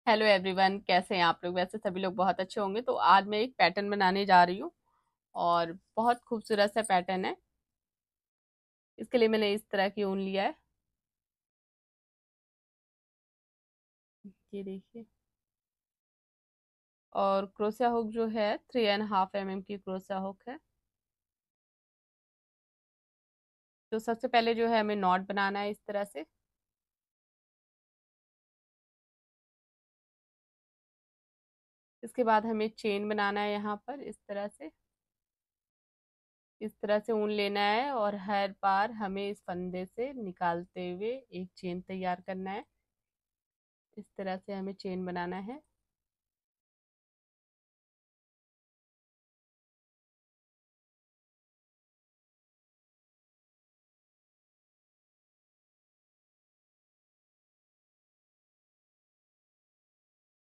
Hello everyone, कैसे हैं आप लोग। वैसे सभी लोग बहुत अच्छे होंगे। तो आज मैं एक पैटर्न बनाने जा रही हूँ और बहुत खूबसूरत सा पैटर्न है। इसके लिए मैंने इस तरह की ऊन लिया है। ये देखिए। और क्रोशिया हुक जो है 3.5 mm की क्रोशिया हुक है। तो सबसे पहले जो है हमें नॉट बनाना है इस तरह से। इसके बाद हमें चेन बनाना है यहाँ पर इस तरह से। इस तरह से ऊन लेना है और हर बार हमें इस फंदे से निकालते हुए एक चेन तैयार करना है। इस तरह से हमें चेन बनाना है।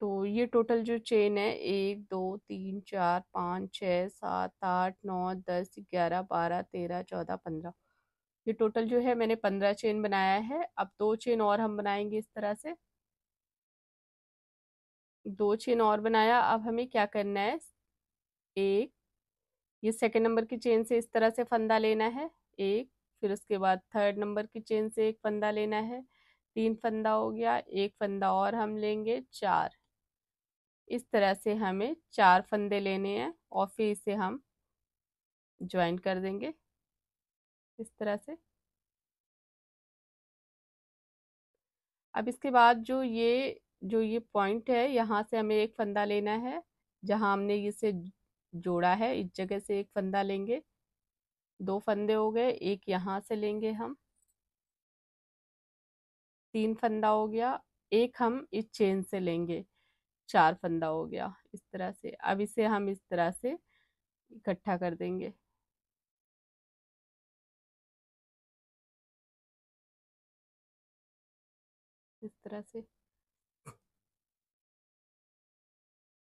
तो ये टोटल जो चेन है 1 2 3 4 5 6 7 8 9 10 11 12 13 14 15। ये टोटल जो है मैंने 15 चेन बनाया है। अब दो चेन और हम बनाएंगे इस तरह से। दो चेन और बनाया। अब हमें क्या करना है। एक, ये सेकंड नंबर की चेन से इस तरह से फंदा लेना है। एक, फिर उसके बाद थर्ड नंबर की चेन से एक फंदा लेना है। तीन फंदा हो गया। एक फंदा और हम लेंगे, चार। इस तरह से हमें चार फंदे लेने हैं और फिर इसे हम ज्वाइन कर देंगे इस तरह से। अब इसके बाद जो ये पॉइंट है, यहाँ से हमें एक फंदा लेना है। जहाँ हमने इसे जोड़ा है इस जगह से एक फंदा लेंगे। दो फंदे हो गए। एक यहाँ से लेंगे हम, तीन फंदा हो गया। एक हम इस चेन से लेंगे, चार फंदा हो गया इस तरह से। अब इसे हम इस तरह से इकट्ठा कर देंगे इस तरह से।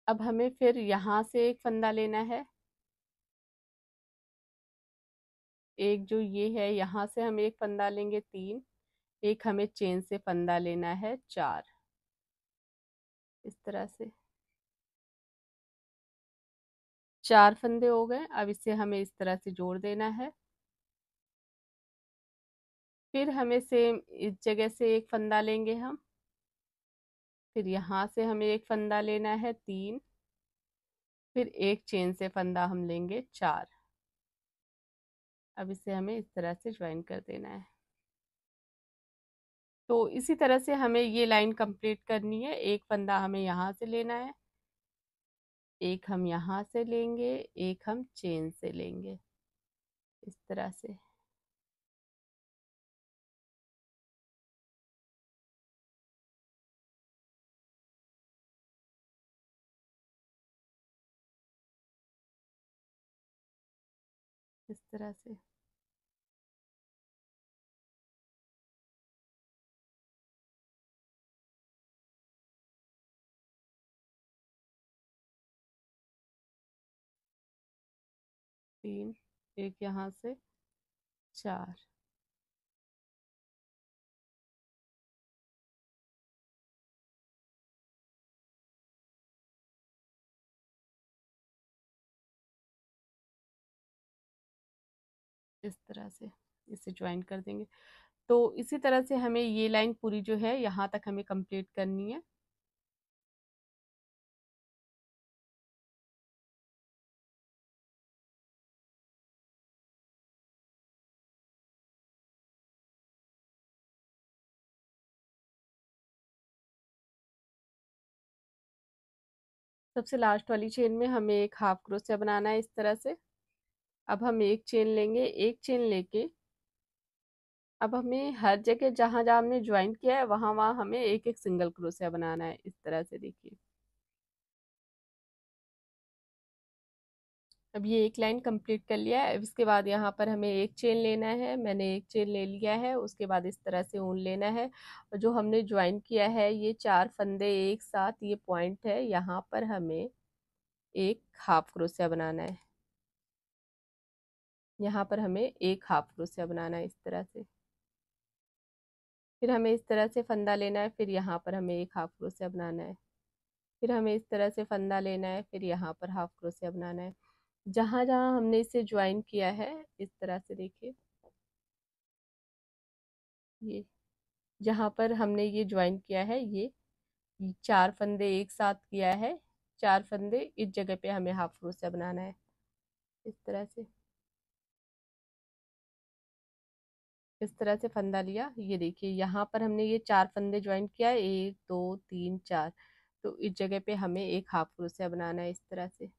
अब हमें फिर यहाँ से एक फंदा लेना है। एक जो ये है, यहाँ से हम एक फंदा लेंगे, तीन। एक हमें चेन से फंदा लेना है, चार। इस तरह से चार फंदे हो गए। अब इसे हमें इस तरह से जोड़ देना है। फिर हमें सेम इस जगह से एक फंदा लेंगे हम। फिर यहाँ से हमें एक फंदा लेना है, तीन। फिर एक चेन से फंदा हम लेंगे, चार। अब इसे हमें इस तरह से ज्वाइन कर देना है। तो इसी तरह से हमें ये लाइन कंप्लीट करनी है। एक फंदा हमें यहाँ से लेना है, एक हम यहाँ से लेंगे, एक हम चेन से लेंगे इस तरह से। इस तरह से। तीन, एक यहाँ से, चार। इस तरह से इसे ज्वाइन कर देंगे। तो इसी तरह से हमें ये लाइन पूरी जो है यहाँ तक हमें कंप्लीट करनी है। सबसे लास्ट वाली चेन में हमें एक हाफ क्रोशिया बनाना है इस तरह से। अब हम एक चेन लेंगे। एक चेन लेके अब हमें हर जगह जहां जहां हमने ज्वाइन किया है वहां वहां हमें एक एक सिंगल क्रोशिया बनाना है इस तरह से। देखिए, अब ये एक लाइन कंप्लीट कर लिया है। अब इसके बाद यहाँ पर हमें एक चेन लेना है। मैंने एक चेन ले लिया है। उसके बाद इस तरह से ऊन लेना है। और जो हमने ज्वाइन किया है ये चार फंदे एक साथ, ये पॉइंट है, यहाँ पर हमें एक हाफ क्रोशिया बनाना है। यहाँ पर हमें एक हाफ क्रोशिया बनाना है इस तरह से। फिर हमें इस तरह से फंदा लेना है। फिर यहाँ पर हमें एक हाफ क्रोशिया बनाना है। फिर हमें इस तरह से फंदा लेना है, फिर यहाँ पर हाफ क्रोशिया बनाना है। जहाँ जहाँ हमने इसे ज्वाइन किया है इस तरह से देखिए, ये जहाँ पर हमने ये ज्वाइन किया है, ये 4 फंदे एक साथ किया है, 4 फंदे इस जगह पे हमें हाफ क्रोशिया बनाना है इस तरह से। इस तरह से फंदा लिया, ये देखिए यहाँ पर हमने ये 4 फंदे ज्वाइन किया है, 1 2 3 4। तो इस जगह पे हमें एक हाफ क्रोशिया बनाना है इस तरह से।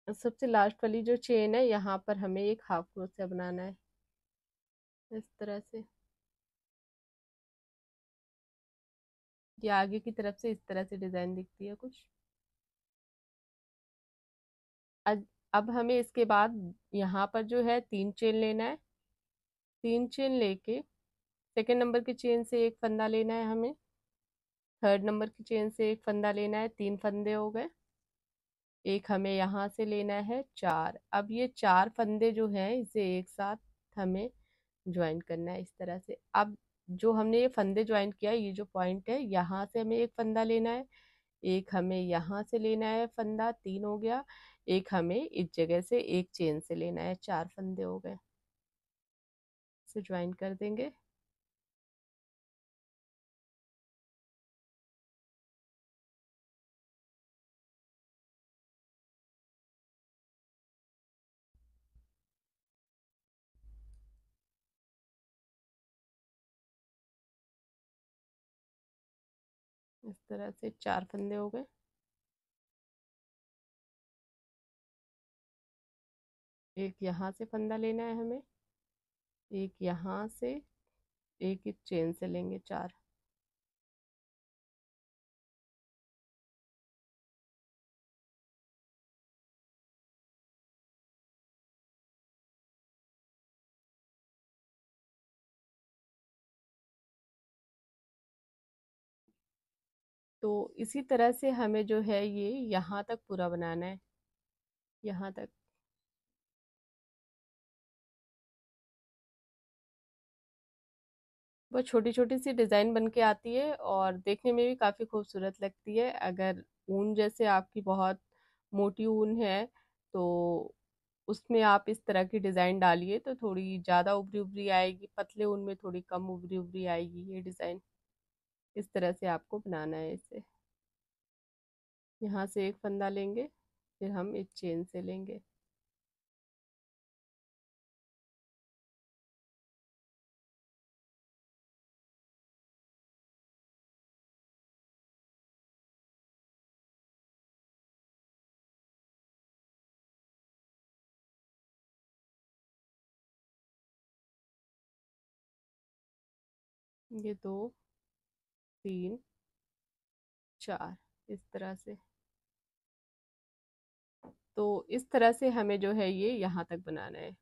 सबसे लास्ट वाली जो चेन है, यहाँ पर हमें एक हाफ क्रोशिया बनाना है इस तरह से। ये आगे की तरफ से इस तरह से डिजाइन दिखती है कुछ। अब हमें इसके बाद यहाँ पर जो है 3 चेन लेना है। 3 चेन लेके सेकेंड नंबर की चेन से एक फंदा लेना है हमें, थर्ड नंबर की चेन से एक फंदा लेना है, 3 फंदे हो गए। एक हमें यहाँ से लेना है 4। अब ये 4 फंदे जो हैं इसे एक साथ हमें ज्वाइन करना है इस तरह से। अब जो हमने ये फंदे ज्वाइन किया है, ये जो पॉइंट है, यहाँ से हमें एक फंदा लेना है, एक हमें यहाँ से लेना है फंदा, 3 हो गया। एक हमें इस जगह से एक चेन से लेना है, 4 फंदे हो गए। इसे ज्वाइन कर देंगे। इस तरह से 4 फंदे हो गए। एक यहाँ से फंदा लेना है हमें, एक यहाँ से, एक इस चेन से लेंगे 4। तो इसी तरह से हमें जो है ये यहाँ तक पूरा बनाना है, यहाँ तक। बहुत छोटी छोटी सी डिजाइन बन के आती है और देखने में भी काफी खूबसूरत लगती है। अगर ऊन जैसे आपकी बहुत मोटी ऊन है तो उसमें आप इस तरह की डिजाइन डालिए तो थोड़ी ज्यादा उभरी उभरी आएगी, पतले ऊन में थोड़ी कम उभरी उभरी आएगी ये डिजाइन। इस तरह से आपको बनाना है इसे। यहाँ से एक फंदा लेंगे, फिर हम एक चेन से लेंगे। ये 2 3 4 इस तरह से। तो इस तरह से हमें जो है ये यहाँ तक बनाना है।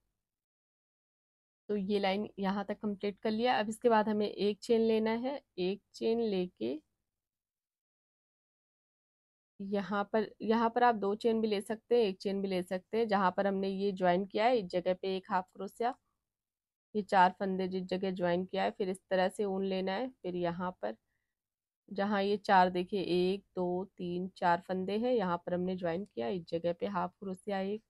तो ये लाइन यहाँ तक कंप्लीट कर लिया। अब इसके बाद हमें एक चेन लेना है, एक चेन लेके यहाँ पर आप 2 चेन भी ले सकते हैं, एक चेन भी ले सकते हैं। जहाँ पर हमने ये ज्वाइन किया है इस जगह पे एक हाफ क्रोशिया, ये 4 फंदे जिस जगह ज्वाइन किया है, फिर इस तरह से ऊन लेना है। फिर यहाँ पर जहाँ ये 4 देखिए, 1 2 3 4 फंदे हैं, यहाँ पर हमने ज्वाइन किया, इस जगह पे हाफ क्रोशिया एक,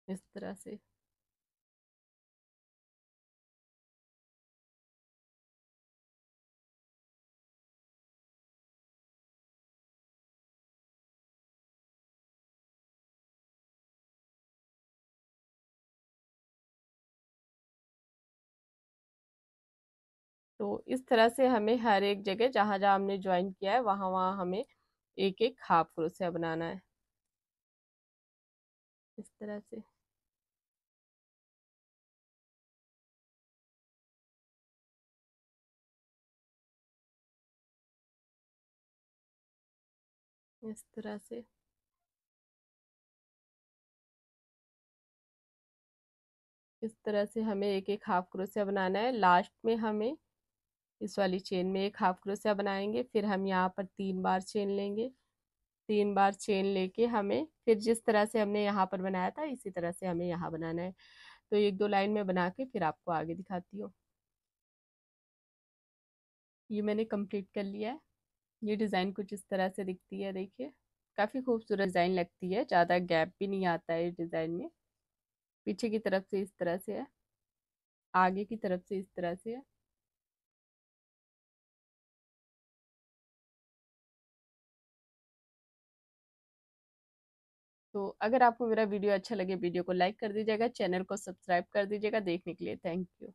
इस तरह से। तो इस तरह से हमें हर एक जगह जहाँ जहाँ हमने ज्वाइन किया है वहाँ वहाँ हमें एक एक हाफ क्रोशिया बनाना है, इस तरह से। इस तरह से इस तरह से हमें एक एक हाफ क्रोशिया बनाना है। लास्ट में हमें इस वाली चेन में एक हाफ क्रोशिया बनाएंगे, फिर हम यहाँ पर 3 बार चेन लेंगे। 3 बार चेन लेके हमें फिर जिस तरह से हमने यहाँ पर बनाया था इसी तरह से हमें यहाँ बनाना है। तो एक दो लाइन में बना के फिर आपको आगे दिखाती हूँ। ये मैंने कंप्लीट कर लिया है। ये डिज़ाइन कुछ इस तरह से दिखती है, देखिए काफ़ी खूबसूरत डिज़ाइन लगती है, ज़्यादा गैप भी नहीं आता है इस डिज़ाइन में। पीछे की तरफ से इस तरह से है, आगे की तरफ से इस तरह से है। तो अगर आपको मेरा वीडियो अच्छा लगे, वीडियो को लाइक कर दीजिएगा, चैनल को सब्सक्राइब कर दीजिएगा। देखने के लिए थैंक यू।